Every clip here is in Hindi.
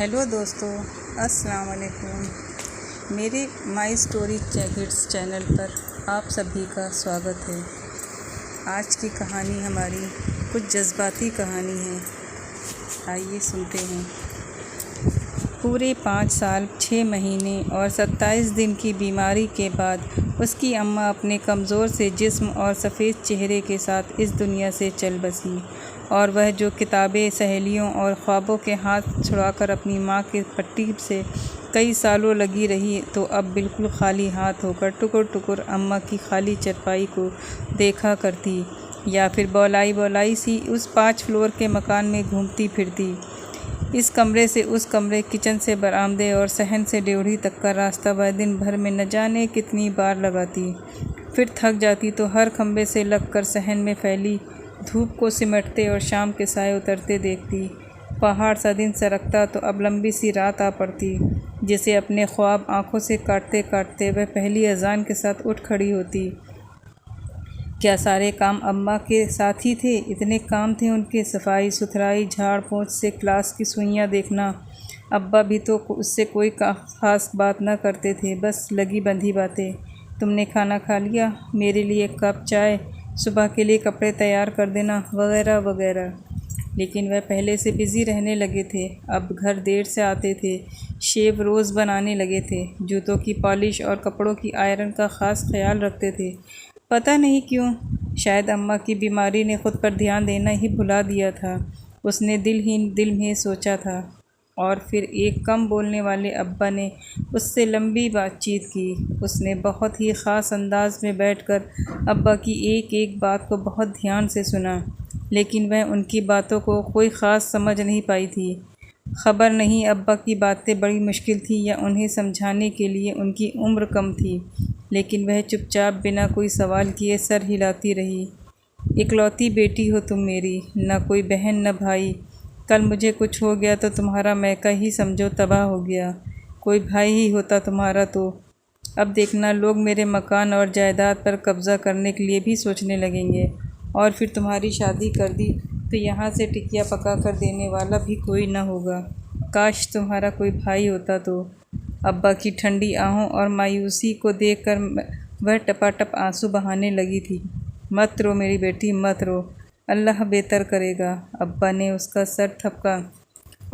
हेलो दोस्तों, अस्सलाम वालेकुम। मेरे माई स्टोरी किड्स चैनल पर आप सभी का स्वागत है। आज की कहानी हमारी कुछ जज्बाती कहानी है। आइए सुनते हैं। पूरे 5 साल 6 महीने और 27 दिन की बीमारी के बाद उसकी अम्मा अपने कमज़ोर से जिस्म और सफ़ेद चेहरे के साथ इस दुनिया से चल बसी। और वह जो किताबें सहेलियों और ख्वाबों के हाथ छुड़ाकर अपनी माँ के पट्टी से कई सालों लगी रही, तो अब बिल्कुल खाली हाथ होकर टुकुर टुकुर अम्मा की खाली चरपाई को देखा करती, या फिर बौलाई बौलाई सी उस 5 फ्लोर के मकान में घूमती फिरती। इस कमरे से उस कमरे, किचन से बरामदे और सहन से ड्योढ़ी तक का रास्ता वह दिन भर में न जाने कितनी बार लगाती। फिर थक जाती तो हर खम्भे से लगकर सहन में फैली धूप को सिमटते और शाम के साए उतरते देखती। पहाड़ सा दिन सरकता तो अब लंबी सी रात आ पड़ती, जिसे अपने ख्वाब आंखों से काटते काटते वह पहली अजान के साथ उठ खड़ी होती। क्या सारे काम अम्मा के साथ ही थे? इतने काम थे उनके, सफाई सुथराई, झाड़ पोंछ से क्लास की सुइयाँ देखना। अब्बा भी तो उससे कोई ख़ास बात न करते थे, बस लगी बंधी बातें। तुमने खाना खा लिया? मेरे लिए एक कप चाय, सुबह के लिए कपड़े तैयार कर देना, वगैरह वगैरह। लेकिन वह पहले से बिज़ी रहने लगे थे। अब घर देर से आते थे, शेव रोज़ बनाने लगे थे, जूतों की पॉलिश और कपड़ों की आयरन का ख़ास ख्याल रखते थे। पता नहीं क्यों, शायद अम्मा की बीमारी ने ख़ुद पर ध्यान देना ही भुला दिया था। उसने दिल ही दिल में सोचा था। और फिर एक कम बोलने वाले अब्बा ने उससे लंबी बातचीत की। उसने बहुत ही ख़ास अंदाज में बैठकर अब्बा की एक एक बात को बहुत ध्यान से सुना, लेकिन वह उनकी बातों को कोई ख़ास समझ नहीं पाई थी। खबर नहीं अब्बा की बातें बड़ी मुश्किल थी या उन्हें समझाने के लिए उनकी उम्र कम थी, लेकिन वह चुपचाप बिना कोई सवाल किए सर हिलाती रही। इकलौती बेटी हो तुम मेरी, न कोई बहन न भाई। कल मुझे कुछ हो गया तो तुम्हारा मैका ही समझो तबाह हो गया। कोई भाई ही होता तुम्हारा तो अब देखना, लोग मेरे मकान और जायदाद पर कब्ज़ा करने के लिए भी सोचने लगेंगे। और फिर तुम्हारी शादी कर दी तो यहाँ से टिकिया पका कर देने वाला भी कोई न होगा। काश तुम्हारा कोई भाई होता तो। अब्बा की ठंडी आहों और मायूसी को देखकर वह टपाटप आंसू बहाने लगी थी। मत रो मेरी बेटी, मत रो, अल्लाह बेहतर करेगा। अब्बा ने उसका सर थपका,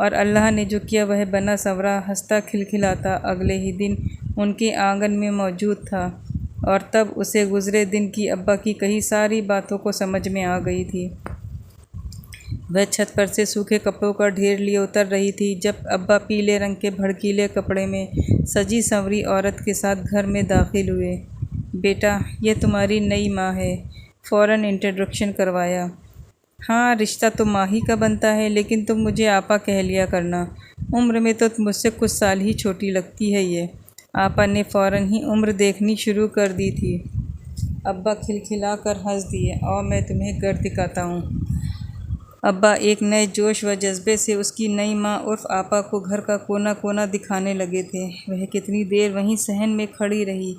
और अल्लाह ने जो किया वह बना संवरा हंसता खिलखिलाता अगले ही दिन उनके आंगन में मौजूद था। और तब उसे गुज़रे दिन की अब्बा की कई सारी बातों को समझ में आ गई थी। वह छत पर से सूखे कपड़ों का ढेर लिए उतर रही थी जब अब्बा पीले रंग के भड़कीले कपड़े में सजी संवरी औरत के साथ घर में दाखिल हुए। बेटा, यह तुम्हारी नई माँ है, फ़ौरन इंट्रोडक्शन करवाया। हाँ, रिश्ता तो माँ ही का बनता है, लेकिन तुम मुझे आपा कह लिया करना। उम्र में तो मुझसे कुछ साल ही छोटी लगती है ये। आपा ने फ़ौरन ही उम्र देखनी शुरू कर दी थी। अब्बा खिलखिला कर हंस दिए। और मैं तुम्हें घर दिखाता हूँ। अब्बा एक नए जोश व जज्बे से उसकी नई माँ उर्फ आपा को घर का कोना कोना दिखाने लगे थे। वह कितनी देर वहीं सहन में खड़ी रही।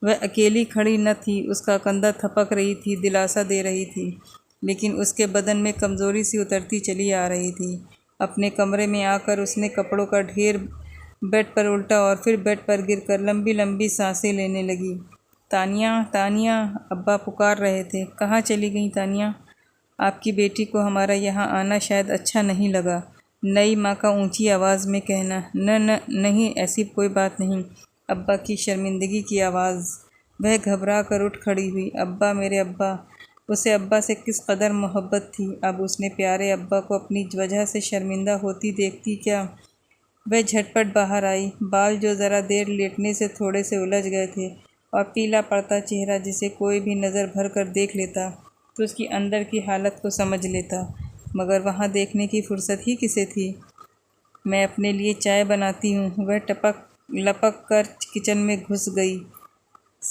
वह अकेली खड़ी न थी, उसका कंधा थपक रही थी, दिलासा दे रही थी, लेकिन उसके बदन में कमज़ोरी सी उतरती चली आ रही थी। अपने कमरे में आकर उसने कपड़ों का ढेर बेड पर उल्टा और फिर बेड पर गिरकर लंबी लंबी सांसें लेने लगी। तानिया, तानिया, अब्बा पुकार रहे थे। कहाँ चली गई तानिया? आपकी बेटी को हमारा यहाँ आना शायद अच्छा नहीं लगा, नई माँ का ऊंची आवाज़ में कहना। नहीं, ऐसी कोई बात नहीं। अब्बा की शर्मिंदगी की आवाज़। वह घबरा कर उठ खड़ी हुई। अब्बा, मेरे अब्बा। उसे अब्बा से किस कदर मोहब्बत थी। अब उसने प्यारे अब्बा को अपनी वजह से शर्मिंदा होती देखती क्या? वह झटपट बाहर आई। बाल जो ज़रा देर लेटने से थोड़े से उलझ गए थे, और पीला पड़ता चेहरा जिसे कोई भी नज़र भर कर देख लेता तो उसकी अंदर की हालत को समझ लेता, मगर वहाँ देखने की फुर्सत ही किसे थी। मैं अपने लिए चाय बनाती हूँ। वह लपक कर किचन में घुस गई।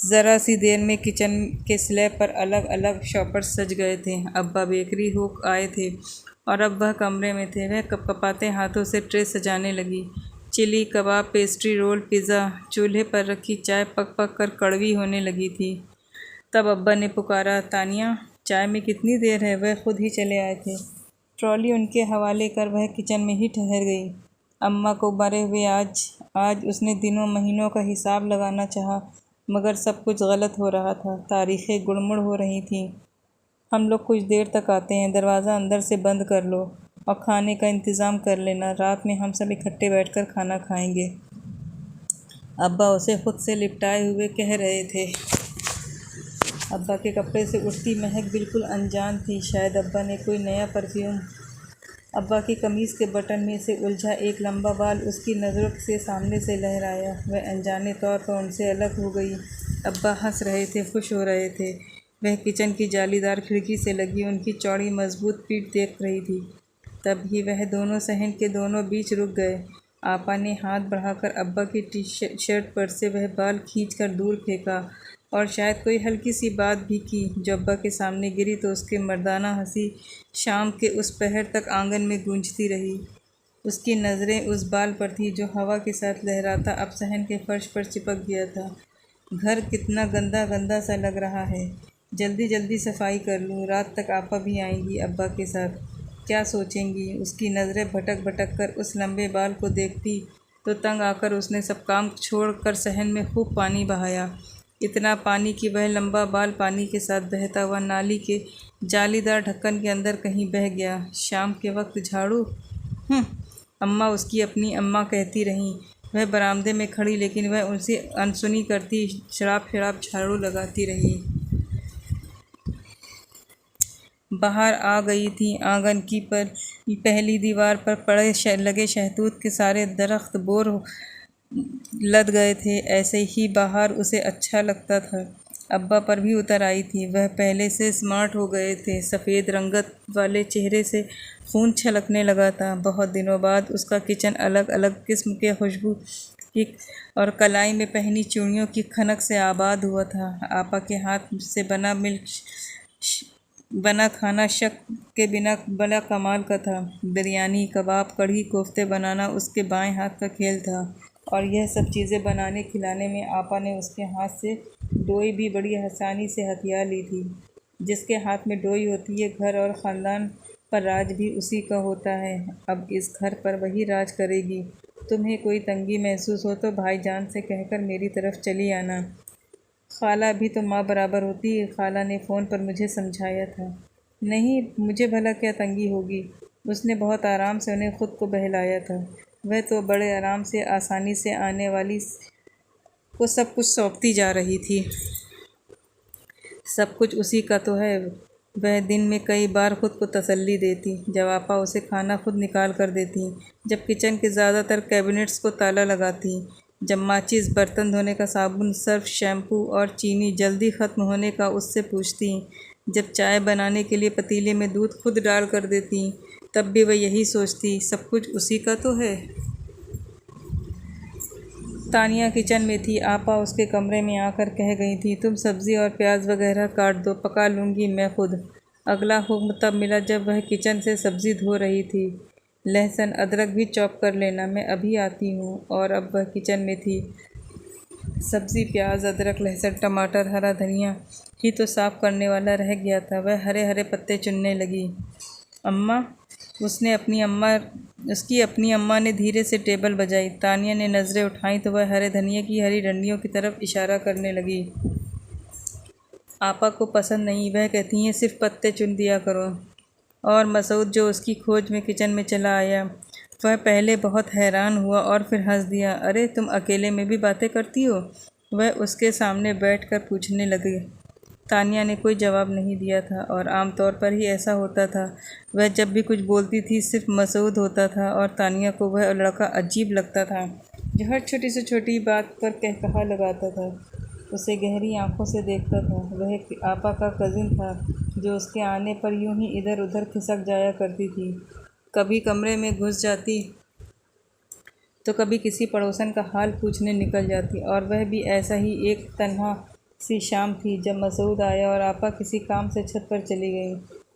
ज़रा सी देर में किचन के स्लैब पर अलग अलग शॉपर्स सज गए थे। अब्बा बेकरी हो आए थे और अब वह कमरे में थे। वह कपकपाते हाथों से ट्रे सजाने लगी। चिली, कबाब, पेस्ट्री, रोल, पिज़्ज़ा। चूल्हे पर रखी चाय पक पक कर कड़वी होने लगी थी। तब अब्बा ने पुकारा, तानिया, चाय में कितनी देर है? वह खुद ही चले आए थे। ट्रॉली उनके हवाले कर वह किचन में ही ठहर गई। अम्मा को मरे हुए आज आज उसने दिनों महीनों का हिसाब लगाना चाहा, मगर सब कुछ गलत हो रहा था। तारीखें गुड़मुड़ हो रही थीं। हम लोग कुछ देर तक आते हैं, दरवाज़ा अंदर से बंद कर लो और खाने का इंतज़ाम कर लेना। रात में हम सब इकट्ठे बैठकर खाना खाएंगे। अब्बा उसे खुद से लिपटाए हुए कह रहे थे। अब्बा के कपड़े से उठती महक बिल्कुल अनजान थी। शायद अब्बा ने कोई नया परफ्यूम। अब्बा की कमीज़ के बटन में से उलझा एक लंबा बाल उसकी नज़रों से सामने से लहराया। वह अनजाने तौर पर उनसे अलग हो गई। अब्बा हंस रहे थे, खुश हो रहे थे। वह किचन की जालीदार खिड़की से लगी उनकी चौड़ी मजबूत पीठ देख रही थी। तभी वह दोनों सहन के दोनों बीच रुक गए। आपा ने हाथ बढ़ाकर अब्बा की टी शर्ट पर से वह बाल खींचकर दूर फेंका और शायद कोई हल्की सी बात भी की जो अब्बा के सामने गिरी तो उसकी मर्दाना हंसी शाम के उस पहर तक आंगन में गूंजती रही। उसकी नज़रें उस बाल पर थी जो हवा के साथ लहराता अब सहन के फर्श पर चिपक गया था। घर कितना गंदा गंदा सा लग रहा है। जल्दी जल्दी सफाई कर लूँ, रात तक आपा भी आएंगी अब्बा के साथ। क्या सोचेंगी? उसकी नज़रें भटक भटक कर उस लंबे बाल को देखती तो तंग आकर उसने सब काम छोड़कर सहन में खूब पानी बहाया। इतना पानी कि वह लंबा बाल पानी के साथ बहता हुआ नाली के जालीदार ढक्कन के अंदर कहीं बह गया। शाम के वक्त झाड़ू? अम्मा उसकी अपनी अम्मा कहती रहीं। वह बरामदे में खड़ी, लेकिन वह उनसे अनसुनी करती शराब शराब झाड़ू लगाती रही। बाहर आ गई थी। आंगन की पहली दीवार पर पड़े लगे शहतूत के सारे दरख्त बोर लद गए थे। ऐसे ही बाहर उसे अच्छा लगता था। अब्बा पर भी उतर आई थी। वह पहले से स्मार्ट हो गए थे। सफ़ेद रंगत वाले चेहरे से खून छलकने लगा था। बहुत दिनों बाद उसका किचन अलग अलग किस्म के खुशबू की और कलाई में पहनी चूड़ियों की खनक से आबाद हुआ था। आपा के हाथ से बना खाना शक के बिना बड़ा कमाल का था। बिरयानी, कबाब, कढ़ी, कोफ्ते बनाना उसके बाएं हाथ का खेल था और यह सब चीज़ें बनाने खिलाने में आपा ने उसके हाथ से डोई भी बड़ी आसानी से हथिया ली थी। जिसके हाथ में डोई होती है, घर और ख़ानदान पर राज भी उसी का होता है। अब इस घर पर वही राज करेगी। तुम्हें कोई तंगी महसूस हो तो भाईजान से कहकर मेरी तरफ चली आना। खाला भी तो माँ बराबर होती है, खाला ने फ़ोन पर मुझे समझाया था। नहीं, मुझे भला क्या तंगी होगी। उसने बहुत आराम से उन्हें खुद को बहलाया था। वह तो बड़े आराम से आसानी से आने वाली को सब कुछ सौंपती जा रही थी। सब कुछ उसी का तो है। वह दिन में कई बार खुद को तसल्ली देती जब आपा उसे खाना खुद निकाल कर देती, जब किचन के ज़्यादातर कैबिनेट्स को ताला लगाती, जब माचिस, बर्तन धोने का साबुन, सर्फ, शैम्पू और चीनी जल्दी ख़त्म होने का उससे पूछती, जब चाय बनाने के लिए पतीले में दूध खुद डाल कर देती, तब भी वह यही सोचती, सब कुछ उसी का तो है। तानिया किचन में थी। आपा उसके कमरे में आकर कह गई थी, तुम सब्ज़ी और प्याज वगैरह काट दो, पका लूँगी मैं खुद। अगला हुक्म तब मिला जब वह किचन से सब्ज़ी धो रही थी। लहसुन अदरक भी चॉप कर लेना, मैं अभी आती हूँ। और अब वह किचन में थी। सब्ज़ी, प्याज, अदरक, लहसुन, टमाटर, हरा धनिया ही तो साफ़ करने वाला रह गया था। वह हरे हरे पत्ते चुनने लगी। अम्मा, उसकी अपनी अम्मा ने धीरे से टेबल बजाई। तानिया ने नज़रें उठाईं तो वह हरे धनिया की हरी डंडियों की तरफ इशारा करने लगी। आपा को पसंद नहीं, वह कहती हैं सिर्फ पत्ते चुन दिया करो। और मसूद जो उसकी खोज में किचन में चला आया, वह पहले बहुत हैरान हुआ और फिर हंस दिया। अरे, तुम अकेले में भी बातें करती हो? वह उसके सामने बैठकर पूछने लगी। तानिया ने कोई जवाब नहीं दिया था और आमतौर पर ही ऐसा होता था। वह जब भी कुछ बोलती थी सिर्फ मसूद होता था और तानिया को वह लड़का अजीब लगता था जो हर छोटी से छोटी बात पर कहकहा लगाता था, उसे गहरी आंखों से देखता था। वह आपा का कज़िन था जो उसके आने पर यूं ही इधर उधर खिसक जाया करती थी। कभी कमरे में घुस जाती तो कभी किसी पड़ोसन का हाल पूछने निकल जाती। और वह भी ऐसा ही एक तन्हा सी शाम थी जब मसूद आया और आपा किसी काम से छत पर चली गई।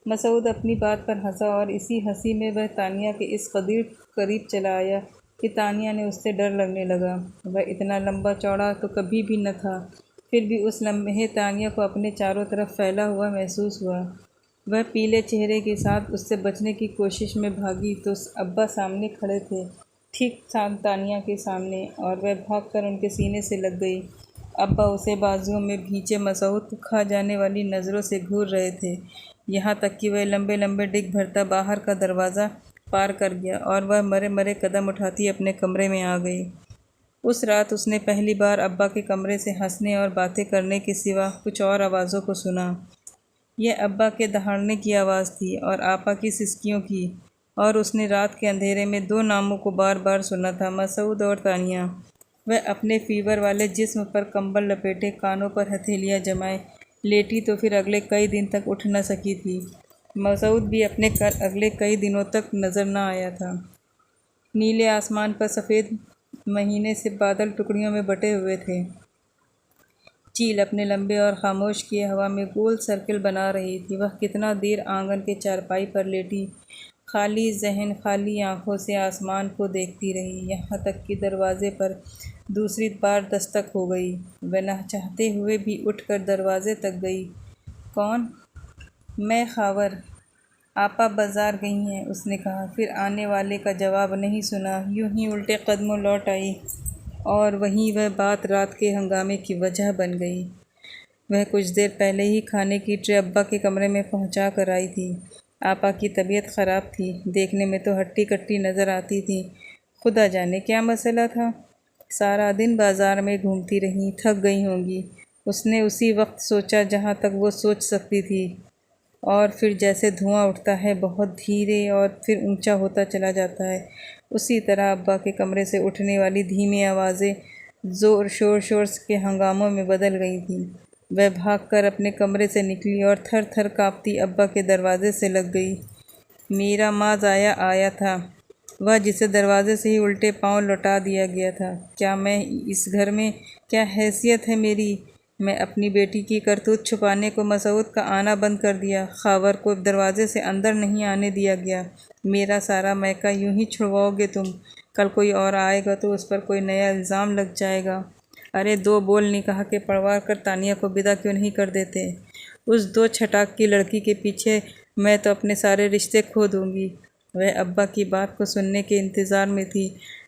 मसूद अपनी बात पर हंसा और इसी हंसी में वह तानिया के इस करीब चला आया कि तानिया ने उससे डर लगने लगा। वह इतना लंबा चौड़ा तो कभी भी न था, फिर भी उस लम्हे तानिया को अपने चारों तरफ फैला हुआ महसूस हुआ। वह पीले चेहरे के साथ उससे बचने की कोशिश में भागी तो अब्बा सामने खड़े थे। ठीक तानिया के सामने, और वह भागकर उनके सीने से लग गई। अब्बा उसे बाजुओं में भींचे मसऊद को खा जाने वाली नज़रों से घूर रहे थे, यहाँ तक कि वह लंबे लंबे डिग भरता बाहर का दरवाज़ा पार कर गया और वह मरे मरे कदम उठाती अपने कमरे में आ गई। उस रात उसने पहली बार अब्बा के कमरे से हंसने और बातें करने के सिवा कुछ और आवाज़ों को सुना। यह अब्बा के दहाड़ने की आवाज़ थी और आपा की सिसकियों की, और उसने रात के अंधेरे में दो नामों को बार बार सुना था, मसऊद और तानिया। वह अपने फीवर वाले जिस्म पर कंबल लपेटे, कानों पर हथेलियाँ जमाए लेटी तो फिर अगले कई दिन तक उठ न सकी थी। मसऊद भी अपने घर अगले कई दिनों तक नज़र न आया था। नीले आसमान पर सफ़ेद महीने से बादल टुकड़ियों में बटे हुए थे। चील अपने लंबे और खामोश किए हवा में गोल सर्किल बना रही थी। वह कितना देर आंगन के चारपाई पर लेटी खाली जहन खाली आंखों से आसमान को देखती रही, यहाँ तक कि दरवाजे पर दूसरी बार दस्तक हो गई। वह न चाहते हुए भी उठकर दरवाजे तक गई। कौन? मैं, खावर। आपा बाज़ार गई हैं, उसने कहा, फिर आने वाले का जवाब नहीं सुना, यूं ही उल्टे कदमों लौट आई, और वहीं वह बात रात के हंगामे की वजह बन गई। वह कुछ देर पहले ही खाने की ट्रे अब्बा के कमरे में पहुंचा कर आई थी। आपा की तबीयत ख़राब थी, देखने में तो हट्टी कट्टी नज़र आती थी। खुदा जाने क्या मसला था। सारा दिन बाज़ार में घूमती रहीं, थक गई होंगी। उसने उसी वक्त सोचा जहाँ तक वो सोच सकती थी, और फिर जैसे धुआं उठता है बहुत धीरे और फिर ऊंचा होता चला जाता है, उसी तरह अब्बा के कमरे से उठने वाली धीमी आवाज़ें ज़ोर शोर के हंगामों में बदल गई थीं। वह भागकर अपने कमरे से निकली और थर थर काँपती अब्बा के दरवाजे से लग गई। मेरा माज़ाया आया था, वह जिसे दरवाजे से ही उल्टे पांव लौटा दिया गया था। क्या मैं इस घर में, क्या हैसियत है मेरी? मैं अपनी बेटी की करतूत छुपाने को मसऊद का आना बंद कर दिया, खावर को दरवाजे से अंदर नहीं आने दिया गया। मेरा सारा मैका यूं ही छुड़वाओगे तुम? कल कोई और आएगा तो उस पर कोई नया इल्ज़ाम लग जाएगा। अरे दो बोल निकाह के पढ़वा कर तानिया को विदा क्यों नहीं कर देते? उस दो छटाक की लड़की के पीछे मैं तो अपने सारे रिश्ते खो दूँगी। वह अब्बा की बात को सुनने के इंतज़ार में थी,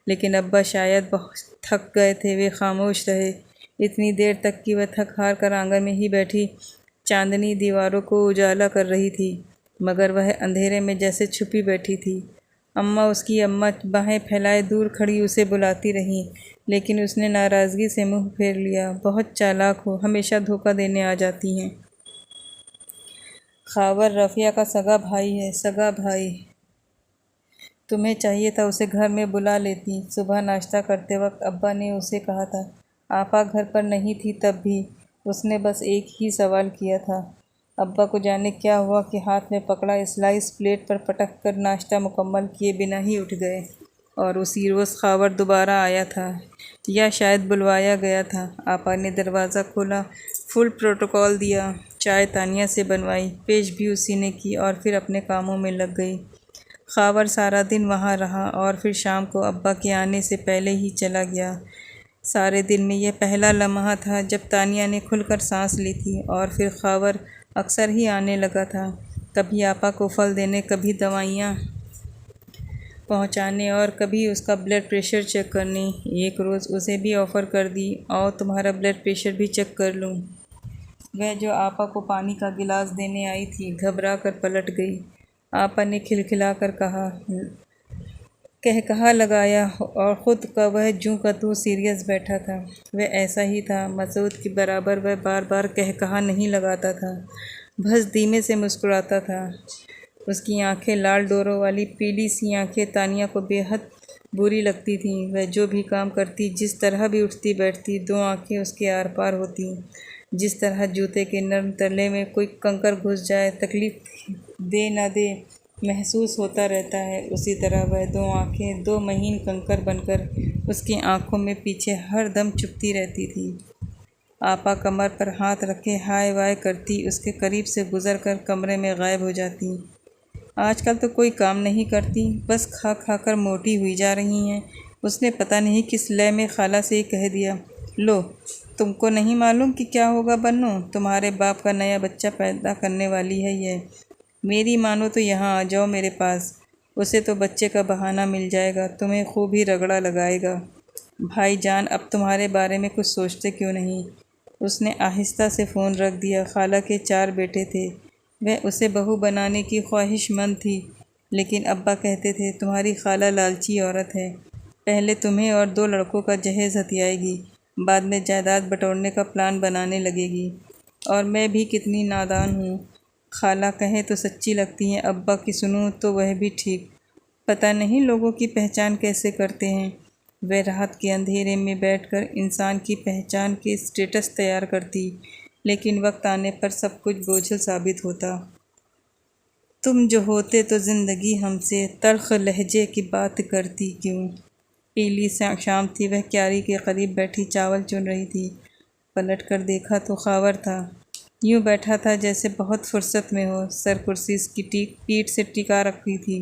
लेकिन अब्बा शायद बहुत थक गए थे। वे खामोश रहे इतनी देर तक कि वह थक हार कर आंगन में ही बैठी चांदनी दीवारों को उजाला कर रही थी, मगर वह अंधेरे में जैसे छुपी बैठी थी। अम्मा, उसकी अम्मा बाहें फैलाए दूर खड़ी उसे बुलाती रहीं, लेकिन उसने नाराज़गी से मुंह फेर लिया। बहुत चालाक हो, हमेशा धोखा देने आ जाती हैं। खावर रफ़िया का सगा भाई है, सगा भाई। तुम्हें चाहिए था उसे घर में बुला लेती। सुबह नाश्ता करते वक्त अब्बा ने उसे कहा था। आपा घर पर नहीं थी तब भी उसने बस एक ही सवाल किया था। अब्बा को जाने क्या हुआ कि हाथ में पकड़ा स्लाइस प्लेट पर पटक कर नाश्ता मुकम्मल किए बिना ही उठ गए। और उसी रोज़ खावर दोबारा आया था, या शायद बुलवाया गया था। आपा ने दरवाज़ा खोला, फुल प्रोटोकॉल दिया, चाय तानिया से बनवाई, पेश भी उसी ने की, और फिर अपने कामों में लग गई। खावर सारा दिन वहाँ रहा और फिर शाम को अब्बा के आने से पहले ही चला गया। सारे दिन में यह पहला लम्हा था जब तानिया ने खुलकर सांस ली थी, और फिर खावर अक्सर ही आने लगा था, कभी आपा को फल देने, कभी दवाइयाँ पहुँचाने, और कभी उसका ब्लड प्रेशर चेक करने। एक रोज़ उसे भी ऑफ़र कर दी, आओ तुम्हारा ब्लड प्रेशर भी चेक कर लूँ। वह जो आपा को पानी का गिलास देने आई थी घबरा कर पलट गई। आपा ने खिलखिला कर कहा लगाया, और ख़ुद का वह जूं का तू सीरियस बैठा था। वह ऐसा ही था, मसऊद के बराबर वह बार बार कहा नहीं लगाता था, बस धीमे से मुस्कुराता था। उसकी आंखें लाल डोरों वाली पीली सी आंखें तानिया को बेहद बुरी लगती थीं। वह जो भी काम करती, जिस तरह भी उठती बैठती, दो आंखें उसके आर पार होती। जिस तरह जूते के नर्म तले में कोई कंकर घुस जाए, तकलीफ़ दे न दे महसूस होता रहता है, उसी तरह वह दो आंखें दो महीन कंकर बनकर उसकी आंखों में पीछे हर दम चुभती रहती थी। आपा कमर पर हाथ रखे हाय वाय करती उसके करीब से गुजर कर कमरे में गायब हो जाती। आजकल तो कोई काम नहीं करती, बस खा खा कर मोटी हुई जा रही हैं। उसने पता नहीं किस लय में खाला से ही कह दिया, लो, तुमको नहीं मालूम कि क्या होगा बन्नू, तुम्हारे बाप का नया बच्चा पैदा करने वाली है ये। मेरी मानो तो यहाँ आ जाओ मेरे पास। उसे तो बच्चे का बहाना मिल जाएगा, तुम्हें खूब ही रगड़ा लगाएगा। भाईजान अब तुम्हारे बारे में कुछ सोचते क्यों नहीं? उसने आहिस्ता से फ़ोन रख दिया। खाला के 4 बेटे थे। वह उसे बहू बनाने की ख्वाहिशमंद थी, लेकिन अब्बा कहते थे तुम्हारी खाला लालची औरत है। पहले तुम्हें और 2 लड़कों का जहेज़ हथियाएगी, बाद में जायदाद बटोरने का प्लान बनाने लगेगी। और मैं भी कितनी नादान हूँ। खाला कहें तो सच्ची लगती हैं, अब्बा की सुनूं तो वह भी ठीक। पता नहीं लोगों की पहचान कैसे करते हैं। वह रात के अंधेरे में बैठकर इंसान की पहचान के स्टेटस तैयार करती, लेकिन वक्त आने पर सब कुछ बोझिल साबित होता। तुम जो होते तो ज़िंदगी हमसे तल्ख़ लहजे की बात करती क्यों? पीली शाम थी। वह क्यारी के करीब बैठी चावल चुन रही थी। पलट कर देखा तो खावर था। यूँ बैठा था जैसे बहुत फुर्सत में हो। सर कुर्सी की पीठ से टिका रखी थी।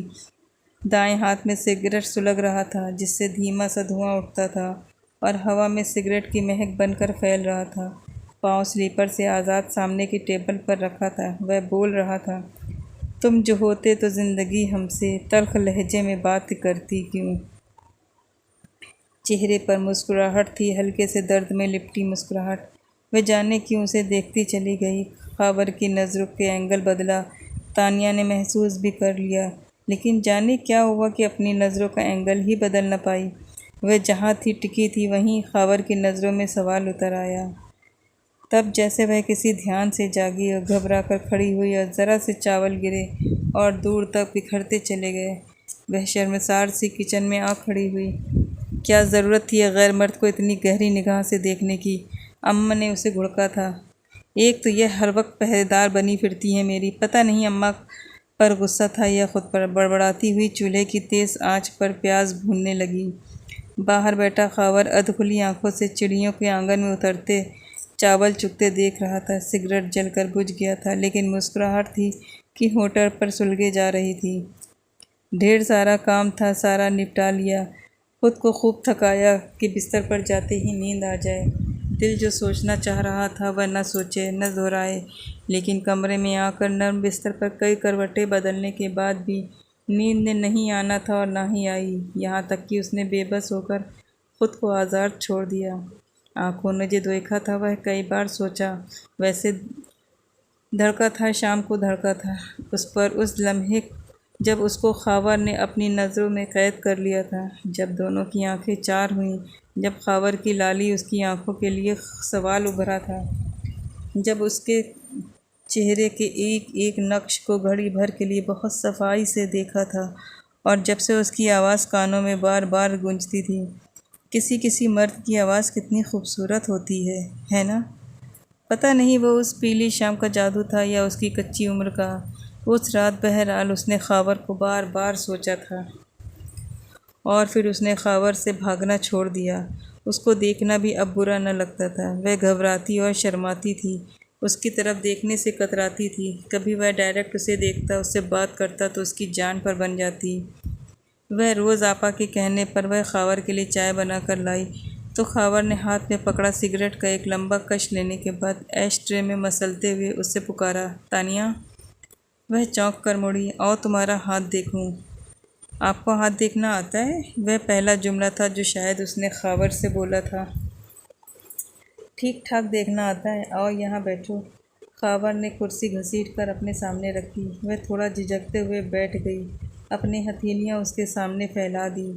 दाएं हाथ में सिगरेट सुलग रहा था, जिससे धीमा सा धुआं उठता था और हवा में सिगरेट की महक बनकर फैल रहा था। पाँव स्लीपर से आज़ाद सामने की टेबल पर रखा था। वह बोल रहा था, तुम जो होते तो ज़िंदगी हमसे तल्ख़ लहजे में बात करती क्यों? चेहरे पर मुस्कुराहट थी, हल्के से दर्द में लिपटी मुस्कुराहट। वह जाने क्यों उसे देखती चली गई। खावर की नज़रों के एंगल बदला। तानिया ने महसूस भी कर लिया, लेकिन जाने क्या हुआ कि अपनी नज़रों का एंगल ही बदल न पाई। वह जहाँ थी टिकी थी, वहीं खावर की नज़रों में सवाल उतर आया। तब जैसे वह किसी ध्यान से जागी और घबरा कर खड़ी हुई और ज़रा से चावल गिरे और दूर तक बिखरते चले गए। वह शर्मसार सी किचन में आ खड़ी हुई। क्या ज़रूरत थी गैर मर्द को इतनी गहरी निगाह से देखने की? अम्मा ने उसे घुड़का था। एक तो यह हर वक्त पहरेदार बनी फिरती है मेरी। पता नहीं अम्मा पर गुस्सा था या खुद पर। बड़बड़ाती हुई चूल्हे की तेज़ आंच पर प्याज भूनने लगी। बाहर बैठा खावर अधखुली आंखों से चिड़ियों के आंगन में उतरते चावल चुगते देख रहा था। सिगरेट जलकर बुझ गया था, लेकिन मुस्कुराहट थी कि होठों पर सुलगे जा रही थी। ढेर सारा काम था, सारा निपटा लिया। खुद को खूब थकाया कि बिस्तर पर जाते ही नींद आ जाए। दिल जो सोचना चाह रहा था वह न सोचे न दोहराए, लेकिन कमरे में आकर नर्म बिस्तर पर कई करवटें बदलने के बाद भी नींद ने नहीं आना था और ना ही आई। यहाँ तक कि उसने बेबस होकर खुद को आज़ाद छोड़ दिया। आँखों ने जो देखा था वह कई बार सोचा, वैसे धड़का था, शाम को धड़का था उस पर, उस लम्हे जब उसको खावर ने अपनी नज़रों में कैद कर लिया था। जब दोनों की आंखें चार हुईं, जब खावर की लाली उसकी आंखों के लिए सवाल उभरा था, जब उसके चेहरे के एक एक नक्श को घड़ी भर के लिए बहुत सफाई से देखा था, और जब से उसकी आवाज़ कानों में बार बार गूंजती थी। किसी किसी मर्द की आवाज़ कितनी खूबसूरत होती है ना? पता नहीं वो उस पीली शाम का जादू था या उसकी कच्ची उम्र का। उस रात बहरहाल उसने खावर को बार बार सोचा था और फिर उसने खावर से भागना छोड़ दिया। उसको देखना भी अब बुरा न लगता था। वह घबराती और शर्माती थी, उसकी तरफ देखने से कतराती थी। कभी वह डायरेक्ट उसे देखता, उससे बात करता तो उसकी जान पर बन जाती। वह रोज़ आपा के कहने पर वह खावर के लिए चाय बना कर लाई तो खावर ने हाथ में पकड़ा सिगरेट का एक लंबा कश लेने के बाद ऐश ट्रे में मसलते हुए उससे पुकारा, तानिया। वह चौंक कर मुड़ी। और तुम्हारा हाथ देखूं? आपको हाथ देखना आता है? वह पहला जुमला था जो शायद उसने खावर से बोला था। ठीक ठाक देखना आता है, आओ यहाँ बैठो। खावर ने कुर्सी घसीट कर अपने सामने रखी। वह थोड़ा झिझकते हुए बैठ गई। अपनी हथेलियाँ उसके सामने फैला दी।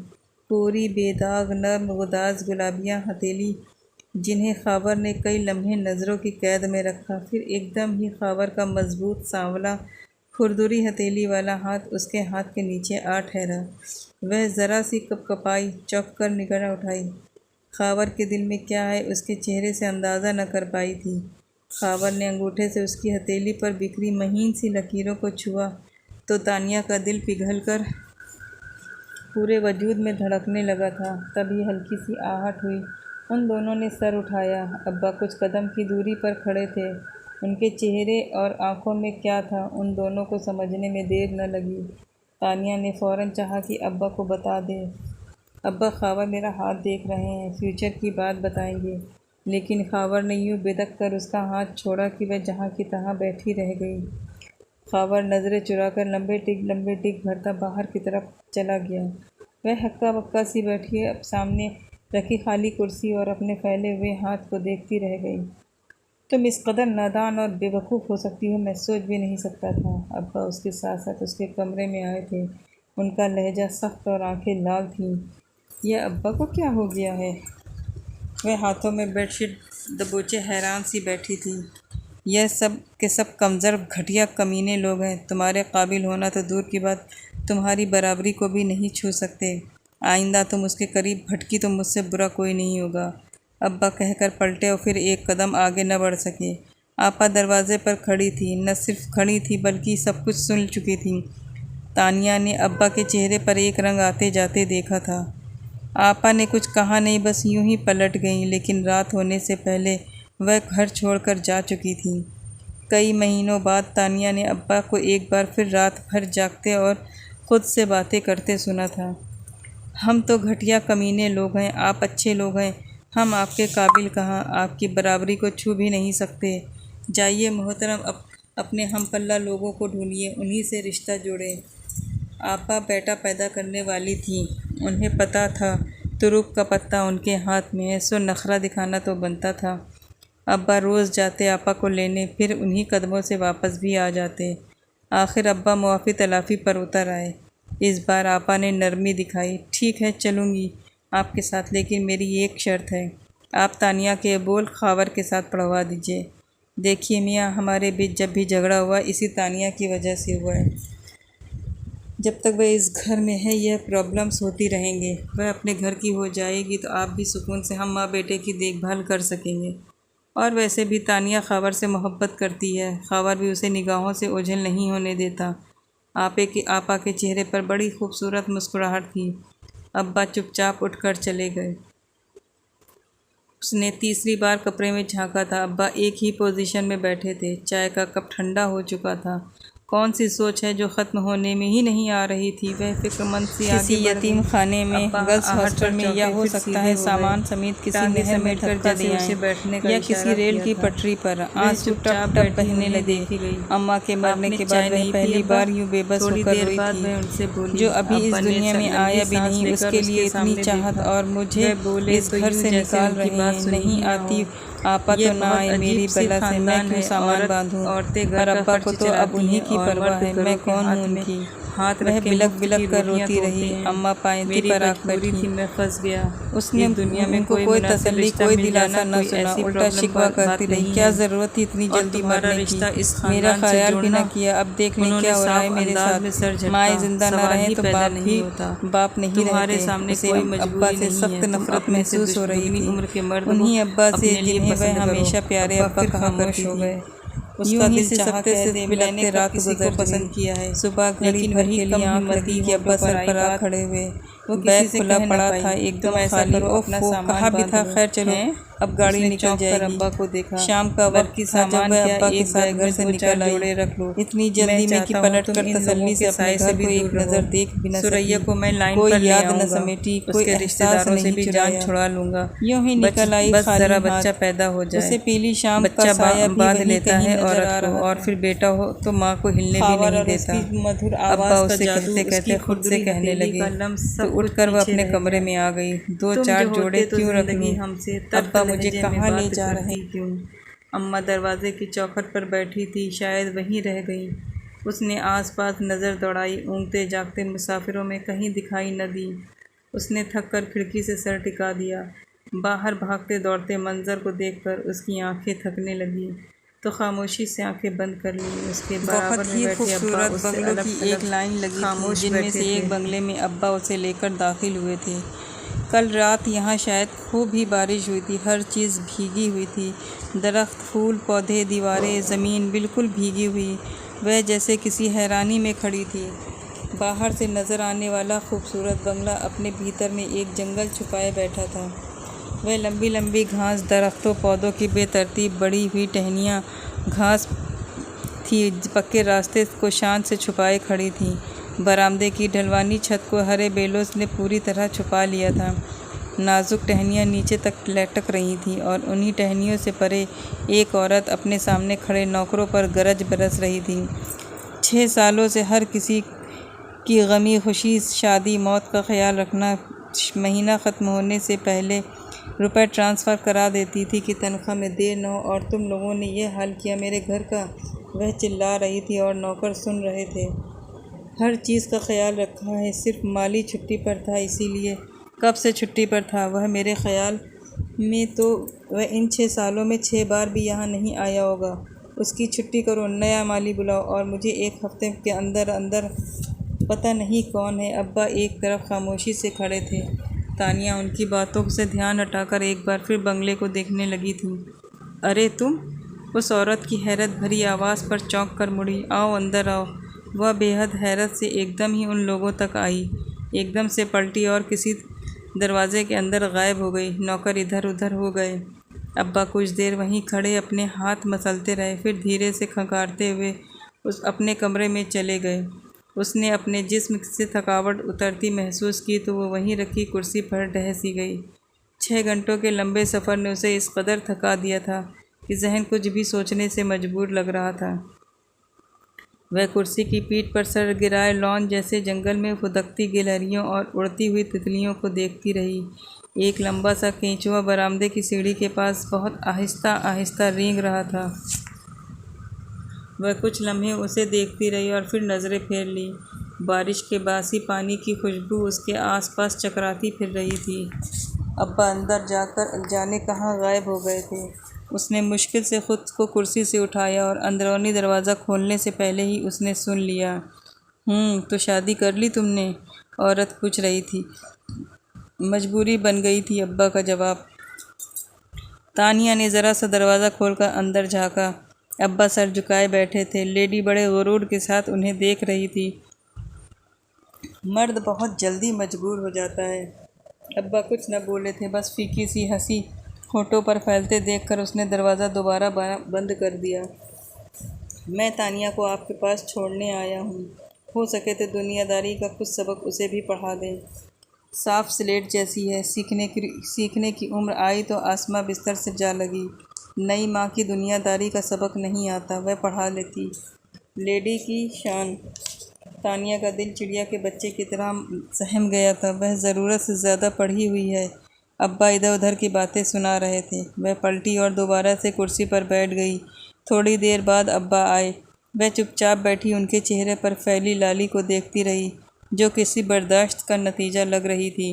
पूरी बेदाग नर्म गुदाज गुलाबियाँ हथेली, जिन्हें खावर ने कई लम्हे नज़रों की कैद में रखा। फिर एकदम ही खावर का मजबूत सांवला खुरदुरी हथेली वाला हाथ उसके हाथ के नीचे आ ठहरा। वह ज़रा सी कपकपाई, चौंक कर निगाह उठाई। खावर के दिल में क्या है उसके चेहरे से अंदाज़ा न कर पाई थी। खावर ने अंगूठे से उसकी हथेली पर बिखरी महीन सी लकीरों को छुआ तो तानिया का दिल पिघलकर पूरे वजूद में धड़कने लगा था। तभी हल्की सी आहट हुई। उन दोनों ने सर उठाया। अब्बा कुछ कदम की दूरी पर खड़े थे। उनके चेहरे और आंखों में क्या था, उन दोनों को समझने में देर न लगी। तानिया ने फ़ौरन चाहा कि अब्बा को बता दे। अब्बा, खावर मेरा हाथ देख रहे हैं, फ्यूचर की बात बताएंगे। लेकिन खावर ने यूँ बिदक कर उसका हाथ छोड़ा कि वह जहाँ की तहाँ बैठी रह गई। खावर नज़रें चुराकर लंबे टिक भरता बाहर की तरफ चला गया। वह हक्का बक्का सी बैठी अब सामने रखी खाली कुर्सी और अपने फैले हुए हाथ को देखती रह गई। तुम इस कदर नादान और बेवकूफ़ हो सकती हो, मैं सोच भी नहीं सकता था। अब्बा उसके साथ साथ उसके कमरे में आए थे। उनका लहजा सख्त और आंखें लाल थीं। यह अब्बा को क्या हो गया है? वह हाथों में बेडशीट दबोचे हैरान सी बैठी थी। यह सब के सब कमज़र घटिया कमीने लोग हैं। तुम्हारे काबिल होना तो दूर की बात, तुम्हारी बराबरी को भी नहीं छू सकते। आइंदा तुम उसके करीब भटकी तो मुझसे बुरा कोई नहीं होगा। अब्बा कहकर पलटे और फिर एक कदम आगे न बढ़ सके। आपा दरवाजे पर खड़ी थी। न सिर्फ खड़ी थी बल्कि सब कुछ सुन चुकी थी। तानिया ने अब्बा के चेहरे पर एक रंग आते जाते देखा था। आपा ने कुछ कहा नहीं, बस यूं ही पलट गईं। लेकिन रात होने से पहले वह घर छोड़कर जा चुकी थी। कई महीनों बाद तानिया ने अब्बा को एक बार फिर रात भर जागते और ख़ुद से बातें करते सुना था। हम तो घटिया कमीने लोग हैं, आप अच्छे लोग हैं। हम आपके काबिल कहाँ, आपकी बराबरी को छू भी नहीं सकते। जाइए मोहतरम, अपने हम पल्ला लोगों को ढूंढिए, उन्हीं से रिश्ता जोड़ें। आपा बेटा पैदा करने वाली थी। उन्हें पता था तुरुप का पत्ता उनके हाथ में है, सो नखरा दिखाना तो बनता था। अब्बा रोज़ जाते आपा को लेने, फिर उन्हीं कदमों से वापस भी आ जाते। आखिर अब्बा मुआफ़ी तलाफ़ी पर उतर आए। इस बार आपा ने नरमी दिखाई। ठीक है, चलूँगी आपके साथ, लेकिन मेरी एक शर्त है। आप तानिया के बोल खावर के साथ पढ़वा दीजिए। देखिए मियाँ, हमारे बीच जब भी झगड़ा हुआ इसी तानिया की वजह से हुआ है। जब तक वह इस घर में है यह प्रॉब्लम्स होती रहेंगे। वह अपने घर की हो जाएगी तो आप भी सुकून से हम माँ बेटे की देखभाल कर सकेंगे। और वैसे भी तानिया खावर से मोहब्बत करती है। खावर भी उसे निगाहों से ओझल नहीं होने देता। आपा के चेहरे पर बड़ी खूबसूरत मुस्कुराहट थी। अब्बा चुपचाप उठकर चले गए। उसने तीसरी बार कमरे में झांका था। अब्बा एक ही पोजीशन में बैठे थे। चाय का कप ठंडा हो चुका था। कौन सी सोच है जो ख़त्म होने में ही नहीं आ रही थी। वह फिक्रमंद सी किसी यतीम खाने में, गर्ल्स हॉस्टल में, या हो सकता है सामान समेत किसी नहर में धक्का दिया है, या किसी रेल की पटरी पर। आंसू टप टप बहने लगे। अम्मा के मरने के बाद वह पहली बार यूँ बेबस होकर रोई थी। जो अभी इस दुनिया में आया भी नहीं, उसके लिए इतनी चाहत, और मुझे इस घर से निकाल रहे हैं। नहीं आती आपा तो ना आए मेरी बला से, मैं क्यों सामान बांधूं। और अब्बा को तो अब उन्हीं की परवाह है, मैं कौन हूँ उनकी। वह बिलक बिलक कर रोती रही। अम्मा पायंती पर आँख बैठी। मैं फंस गया। उसने दुनिया में कोई तसल्ली, कोई दिलासा न सुना, उल्टा शिकवा करती रही। क्या ज़रूरत थी इतनी जल्दी मरने की, मेरा ख्याल भी न किया। अब देख लें क्या हो रहा है मेरे साथ। माए जिंदा न रहे तो बाप भी बाप नहीं रहते। उसे अब्बा से सख्त नफरत महसूस हो रही थी। उन्हीं अब्बा से जिन्हें वह हमेशा प्यारे अब्बा कहा करती थी। उसका दिल सकते से बिलखते रात गुजर पसंद किया है। सुबह घड़ी भर के लिए आँख लगी कि अब्बा सर पर आ खड़े हुए। वो बैग खुला पड़ा था, एकदम ऐसा करो अपना सामान कहा भी था। खैर चलो, अब गाड़ी निकल जाएगी। अब्बा को देखा। शाम का वक्त की सामान अब्बा के साथ घर से निकल जोड़े रख लो। इतनी जल्दी में कि पलट कर तसल्ली से अपने घर को एक नज़र देख भी न सुरैया को मैं लाइन पर ले आऊंगा। कोई याद न समेटी, कोई रिश्तेदारों से भी जान छुड़ा लूंगा। यूं ही निकल आई, बस जरा बच्चा पैदा हो जाए। उसे पीली शाम का साया बांध लेता है औरत को, और फिर बेटा हो तो माँ को हिलने भी नहीं देता। मधुर अब्बा उसे कहते कहते खुद से कहने लगे। तो उठकर वह अपने कमरे में आ गई। दो चार जोड़े क्यों रख लूं, अब्बा मुझे कहाँ ले जा रहे क्यों। अम्मा दरवाजे की चौखट पर बैठी थी, शायद वहीं रह गई। उसने आसपास नज़र दौड़ाई। ऊँगते जागते मुसाफिरों में कहीं दिखाई न दी। उसने थक कर खिड़की से सर टिका दिया। बाहर भागते दौड़ते मंजर को देखकर उसकी आंखें थकने लगी तो खामोशी से आंखें बंद कर ली। उसके बराबर में बैठे अब्बा उससे अलग एक लाइन लगी खामोश, जिनमें से एक बंगले में अब्बा उसे लेकर दाखिल हुए थे। कल रात यहाँ शायद खूब ही बारिश हुई थी। हर चीज़ भीगी हुई थी। दरख्त, फूल, पौधे, दीवारें, ज़मीन बिल्कुल भीगी हुई। वह जैसे किसी हैरानी में खड़ी थी। बाहर से नज़र आने वाला खूबसूरत बंगला अपने भीतर में एक जंगल छुपाए बैठा था। वह लंबी लंबी घास, दरख्तों, पौधों की बेतरतीब बढ़ी हुई टहनियाँ घास थी, पक्के रास्ते को शान से छुपाए खड़ी थी। बरामदे की ढलवानी छत को हरे बेलों ने पूरी तरह छुपा लिया था। नाजुक टहनियाँ नीचे तक लटक रही थीं और उन्हीं टहनियों से परे एक औरत अपने सामने खड़े नौकरों पर गरज बरस रही थी। 6 सालों से हर किसी की गमी खुशी शादी मौत का ख्याल रखना, महीना ख़त्म होने से पहले रुपए ट्रांसफ़र करा देती थी कि तनख्वाह में देर न हो। और तुम लोगों ने यह हाल किया मेरे घर का। वह चिल्ला रही थी और नौकर सुन रहे थे। हर चीज़ का ख्याल रखा है, सिर्फ माली छुट्टी पर था इसीलिए। कब से छुट्टी पर था वह? मेरे ख्याल में तो वह इन 6 सालों में 6 बार भी यहाँ नहीं आया होगा। उसकी छुट्टी करो, नया माली बुलाओ और मुझे 1 हफ्ते के अंदर अंदर। पता नहीं कौन है। अब्बा एक तरफ खामोशी से खड़े थे। तानिया उनकी बातों से ध्यान हटाकर एक बार फिर बंगले को देखने लगी थी। अरे तुम! उस औरत की हैरत भरी आवाज़ पर चौंक कर मुड़ी। आओ, अंदर आओ। वह बेहद हैरत से एकदम ही उन लोगों तक आई, एकदम से पलटी और किसी दरवाजे के अंदर गायब हो गई। नौकर इधर उधर हो गए। अब्बा कुछ देर वहीं खड़े अपने हाथ मसलते रहे, फिर धीरे से खंगारते हुए अपने कमरे में चले गए। उसने अपने जिस्म से थकावट उतरती महसूस की तो वो वहीं रखी कुर्सी पर ढह सी गई। 6 घंटों के लंबे सफ़र ने उसे इस कदर थका दिया था कि जहन कुछ भी सोचने से मजबूर लग रहा था। वह कुर्सी की पीठ पर सर गिराए लॉन जैसे जंगल में फुदकती गिलहरियों और उड़ती हुई तितलियों को देखती रही। एक लंबा सा केंचुआ बरामदे की सीढ़ी के पास बहुत आहिस्ता आहिस्ता रेंग रहा था। वह कुछ लम्हे उसे देखती रही और फिर नज़रें फेर ली। बारिश के बासी पानी की खुशबू उसके आसपास चकराती फिर रही थी। अब्बा अंदर जाने कहाँ गायब हो गए थे। उसने मुश्किल से खुद को कुर्सी से उठाया और अंदरूनी दरवाज़ा खोलने से पहले ही उसने सुन लिया। तो शादी कर ली तुमने? औरत पूछ रही थी। मजबूरी बन गई थी, अब्बा का जवाब। तानिया ने ज़रा सा दरवाज़ा खोलकर अंदर झाँका। अब्बा सर झुकाए बैठे थे। लेडी बड़े गुरूर के साथ उन्हें देख रही थी। मर्द बहुत जल्दी मजबूर हो जाता है। अब्बा कुछ न बोले थे, बस फीकी सी हंसी होठों पर फैलते देखकर उसने दरवाज़ा दोबारा बंद कर दिया। मैं तानिया को आपके पास छोड़ने आया हूँ। हो सके तो दुनियादारी का कुछ सबक उसे भी पढ़ा दें। साफ स्लेट जैसी है। सीखने की उम्र आई तो आसमां बिस्तर से जा लगी। नई माँ की दुनियादारी का सबक नहीं आता, वह पढ़ा लेती। लेडी की शान। तानिया का दिल चिड़िया के बच्चे की तरह सहम गया था। वह ज़रूरत से ज़्यादा पढ़ी हुई है। अब्बा इधर उधर की बातें सुना रहे थे। वह पलटी और दोबारा से कुर्सी पर बैठ गई। थोड़ी देर बाद अब्बा आए। वह चुपचाप बैठी उनके चेहरे पर फैली लाली को देखती रही, जो किसी बर्दाश्त का नतीजा लग रही थी।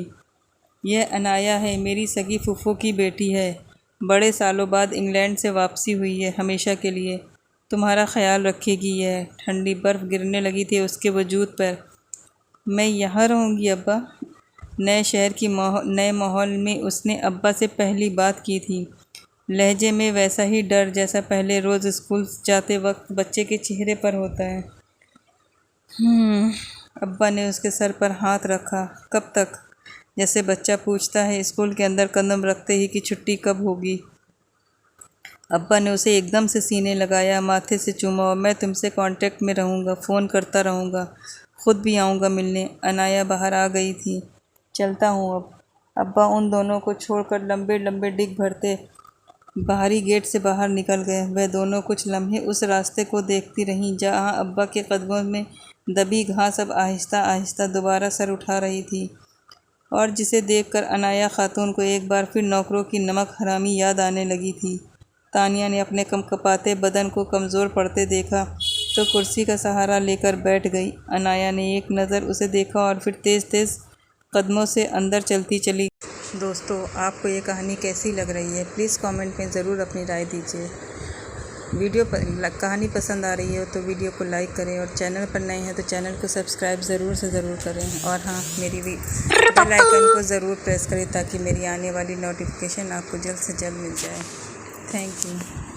यह अनाया है, मेरी सगी फूफो की बेटी है। बड़े सालों बाद इंग्लैंड से वापसी हुई है, हमेशा के लिए। तुम्हारा ख्याल रखेगी यह। ठंडी बर्फ़ गिरने लगी थी उसके वजूद पर। मैं यहाँ रहूँगी अब्बा। नए शहर की नए माहौल में उसने अब्बा से पहली बात की थी। लहजे में वैसा ही डर जैसा पहले रोज़ स्कूल जाते वक्त बच्चे के चेहरे पर होता है। अब्बा ने उसके सर पर हाथ रखा। कब तक? जैसे बच्चा पूछता है स्कूल के अंदर कदम रखते ही कि छुट्टी कब होगी। अब्बा ने उसे एकदम से सीने लगाया, माथे से चूमा। और मैं तुमसे कांटेक्ट में रहूँगा, फ़ोन करता रहूँगा, ख़ुद भी आऊँगा मिलने। अनाया बाहर आ गई थी। चलता हूँ अब। अब्बा उन दोनों को छोड़कर लंबे लंबे डिग भरते बाहरी गेट से बाहर निकल गए। वह दोनों कुछ लम्हे उस रास्ते को देखती रहीं जहाँ अब्बा के कदमों में दबी घास अब आहिस्ता आहिस्ता दोबारा सर उठा रही थी, और जिसे देखकर अनाया खातून को एक बार फिर नौकरों की नमक हरामी याद आने लगी थी। तानिया ने अपने कपकपाते बदन को कमज़ोर पड़ते देखा तो कुर्सी का सहारा लेकर बैठ गई। अनाया ने एक नज़र उसे देखा और फिर तेज़ तेज़ कदमों से अंदर चलती चली। दोस्तों, आपको ये कहानी कैसी लग रही है? प्लीज़ कमेंट में ज़रूर अपनी राय दीजिए। कहानी पसंद आ रही है तो वीडियो को लाइक करें, और चैनल पर नए हैं तो चैनल को सब्सक्राइब ज़रूर से ज़रूर करें। और हाँ, मेरी बेल आइकन को ज़रूर प्रेस करें ताकि मेरी आने वाली नोटिफिकेशन आपको जल्द से जल्द मिल जाए। Thank you.